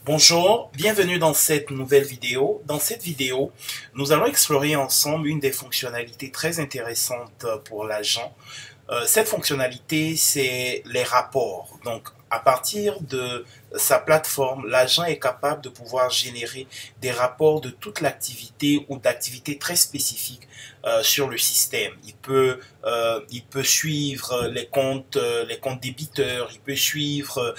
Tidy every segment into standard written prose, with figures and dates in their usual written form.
Bonjour, bienvenue dans cette nouvelle vidéo. Dans cette vidéo, nous allons explorer ensemble une des fonctionnalités très intéressantes pour l'agent. Cette fonctionnalité, c'est les rapports. Donc, à partir de sa plateforme, l'agent est capable de pouvoir générer des rapports de toute l'activité ou d'activités très spécifiques sur le système. Il peut suivre les comptes débiteurs, il peut suivre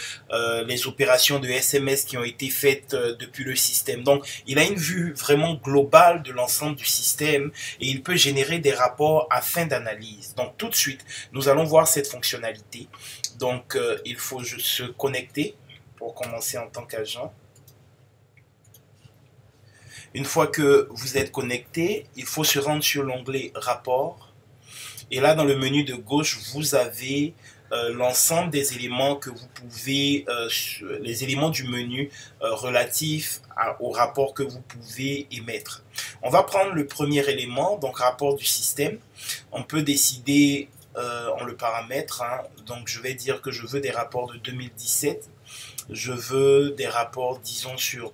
les opérations de SMS qui ont été faites depuis le système. Donc, il a une vue vraiment globale de l'ensemble du système et il peut générer des rapports à fin d'analyse. Donc, tout de suite, nous allons voir cette fonctionnalité. Donc, il faut juste se connecter pour commencer en tant qu'agent. Une fois que vous êtes connecté, il faut se rendre sur l'onglet Rapport. Et là, dans le menu de gauche, vous avez l'ensemble des éléments que vous pouvez, les éléments du menu relatifs au rapport que vous pouvez émettre. On va prendre le premier élément, donc rapport du système. On peut décider en le paramètre, donc je vais dire que je veux des rapports de 2017. Je veux des rapports, disons, sur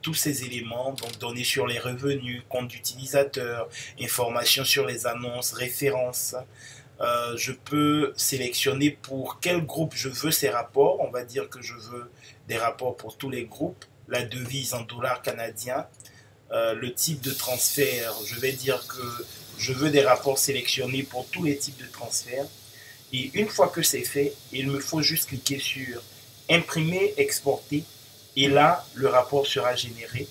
tous ces éléments, donc données sur les revenus, compte d'utilisateur, informations sur les annonces, références. Je peux sélectionner pour quel groupe je veux ces rapports. On va dire que je veux des rapports pour tous les groupes. La devise en dollars canadiens. Le type de transfert, je vais dire que je veux des rapports sélectionnés pour tous les types de transferts. Et une fois que c'est fait, il me faut juste cliquer sur imprimer, exporter. Et là, le rapport sera généré.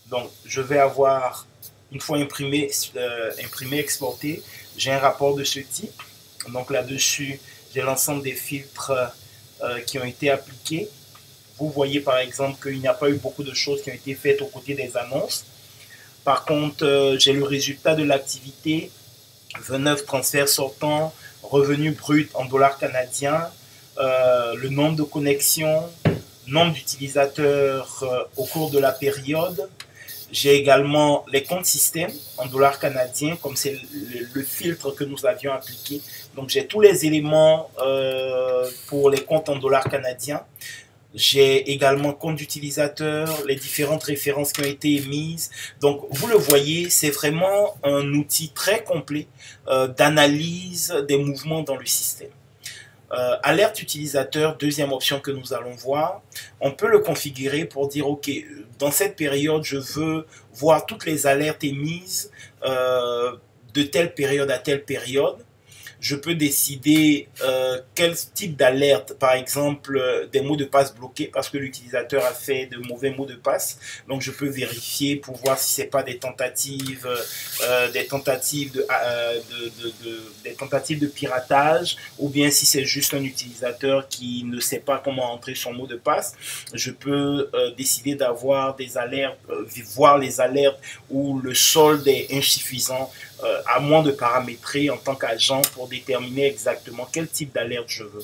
Donc, je vais avoir, une fois imprimé, exporté, j'ai un rapport de ce type. Donc là-dessus, j'ai l'ensemble des filtres qui ont été appliqués. Vous voyez par exemple qu'il n'y a pas eu beaucoup de choses qui ont été faites aux côtés des annonces. Par contre, j'ai le résultat de l'activité, 29 transferts sortants, revenus bruts en dollars canadiens, le nombre de connexions, nombre d'utilisateurs au cours de la période. J'ai également les comptes système en dollars canadiens, comme c'est le filtre que nous avions appliqué. Donc j'ai tous les éléments pour les comptes en dollars canadiens. J'ai également compte d'utilisateur, les différentes références qui ont été émises. Donc, vous le voyez, c'est vraiment un outil très complet d'analyse des mouvements dans le système. Alerte utilisateur, deuxième option que nous allons voir. On peut le configurer pour dire, OK, dans cette période, je veux voir toutes les alertes émises de telle période à telle période. Je peux décider quel type d'alerte, par exemple des mots de passe bloqués parce que l'utilisateur a fait de mauvais mots de passe. Donc je peux vérifier pour voir si c'est pas des tentatives de piratage ou bien si c'est juste un utilisateur qui ne sait pas comment entrer son mot de passe. Je peux décider d'avoir des alertes, voir les alertes où le solde est insuffisant. À moins de paramétrer en tant qu'agent pour déterminer exactement quel type d'alerte je veux.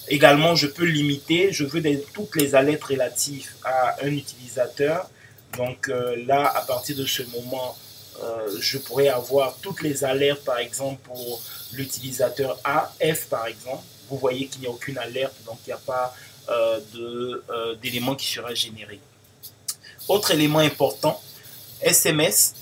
Également, je peux limiter, je veux toutes les alertes relatives à un utilisateur. Donc là, à partir de ce moment, je pourrais avoir toutes les alertes, par exemple, pour l'utilisateur A, F par exemple. Vous voyez qu'il n'y a aucune alerte, donc il n'y a pas d'élément qui sera généré. Autre élément important, SMS,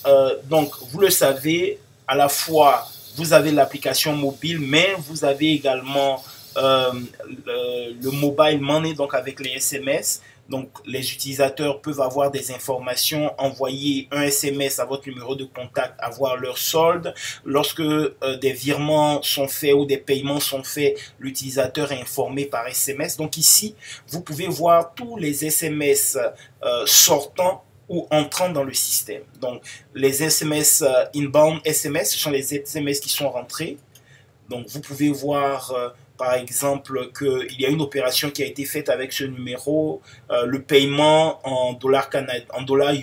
donc vous le savez, à la fois vous avez l'application mobile, mais vous avez également le mobile money, donc avec les SMS. Donc les utilisateurs peuvent avoir des informations, envoyer un SMS à votre numéro de contact, avoir leur solde. Lorsque des virements sont faits ou des paiements sont faits, l'utilisateur est informé par SMS. Donc ici, vous pouvez voir tous les SMS sortants ou entrant dans le système. Donc, les SMS inbound SMS, ce sont les SMS qui sont rentrés. Donc, vous pouvez voir, par exemple, qu'il y a une opération qui a été faite avec ce numéro, le paiement en dollars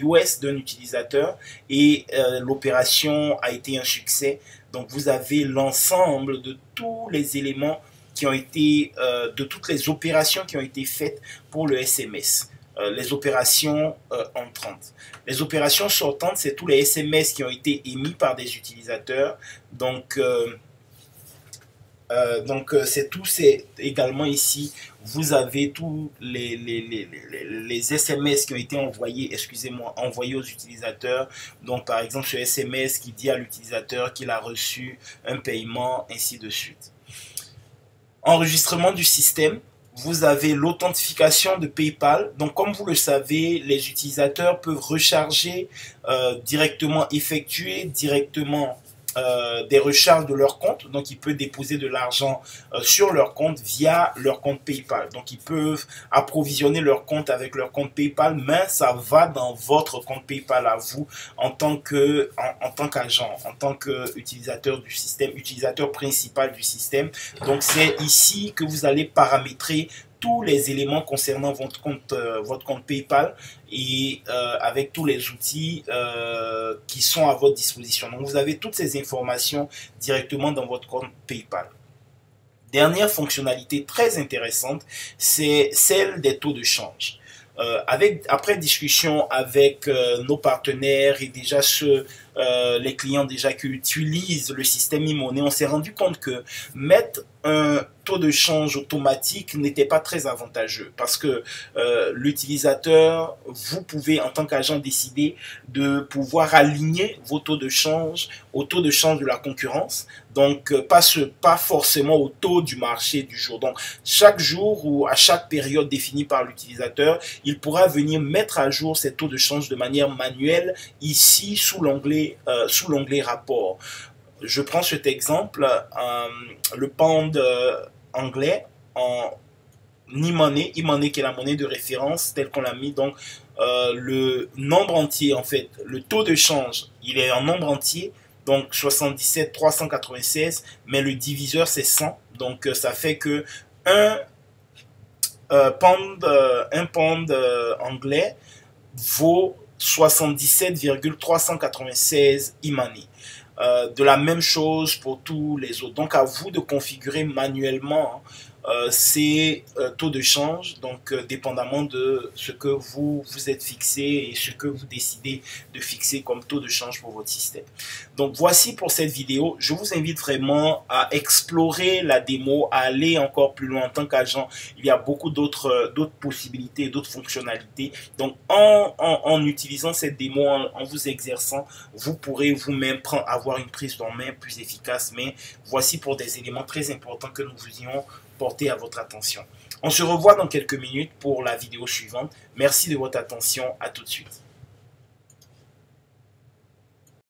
US d'un utilisateur et l'opération a été un succès. Donc, vous avez l'ensemble de tous les éléments qui ont été, de toutes les opérations qui ont été faites pour le SMS. Les opérations entrantes. Les opérations sortantes, c'est tous les SMS qui ont été émis par des utilisateurs. Donc, C'est tout, c'est également ici, vous avez tous les SMS qui ont été envoyés, excusez-moi, envoyés aux utilisateurs. Donc par exemple ce SMS qui dit à l'utilisateur qu'il a reçu un paiement, ainsi de suite. Enregistrement du système. Vous avez l'authentification de PayPal. Donc, comme vous le savez, les utilisateurs peuvent recharger directement, effectuer directement des recharges de leur compte. Donc, ils peuvent déposer de l'argent sur leur compte via leur compte PayPal. Donc, ils peuvent approvisionner leur compte avec leur compte PayPal, mais ça va dans votre compte PayPal à vous en tant qu'agent, en tant qu'utilisateur du système, utilisateur principal du système. Donc, c'est ici que vous allez paramétrer tous les éléments concernant votre compte PayPal et avec tous les outils qui sont à votre disposition. Donc, vous avez toutes ces informations directement dans votre compte PayPal. Dernière fonctionnalité très intéressante, c'est celle des taux de change. Après discussion avec nos partenaires et déjà les clients déjà qui utilisent le système e-money, on s'est rendu compte que mettre un taux de change automatique n'était pas très avantageux parce que l'utilisateur, vous pouvez en tant qu'agent décider de pouvoir aligner vos taux de change au taux de change de la concurrence, donc pas forcément au taux du marché du jour. Donc chaque jour ou à chaque période définie par l'utilisateur, il pourra venir mettre à jour ces taux de change de manière manuelle ici sous l'onglet rapport. Je prends cet exemple, le pound anglais en e-money qui est la monnaie de référence telle qu'on l'a mis. Donc le nombre entier, en fait, le taux de change, il est en nombre entier, donc 77 396, mais le diviseur c'est 100. Donc ça fait que un pound anglais vaut 77,396 e-money. De la même chose pour tous les autres. Donc à vous de configurer manuellement ces taux de change, donc dépendamment de ce que vous êtes fixé et ce que vous décidez de fixer comme taux de change pour votre système. Donc voici pour cette vidéo. Je vous invite vraiment à explorer la démo, à aller encore plus loin en tant qu'agent. Il y a beaucoup d'autres possibilités, d'autres fonctionnalités. Donc en utilisant cette démo, en vous exerçant, vous pourrez vous-même avoir une prise en main plus efficace. Mais voici pour des éléments très importants que nous vous ayons porté à votre attention. On se revoit dans quelques minutes pour la vidéo suivante. Merci de votre attention. À tout de suite.